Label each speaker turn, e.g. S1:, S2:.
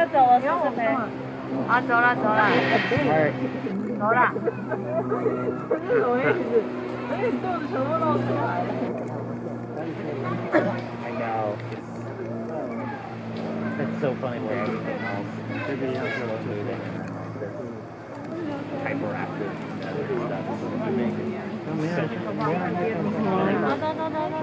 S1: 要走了，是不是？啊，走了走了，走了。
S2: 这是什么意思？而且你肚子全部露出来了。
S3: I know. It's so funny where everything else hyperactive and other stuff is amazing.
S1: No, no, no, no, no.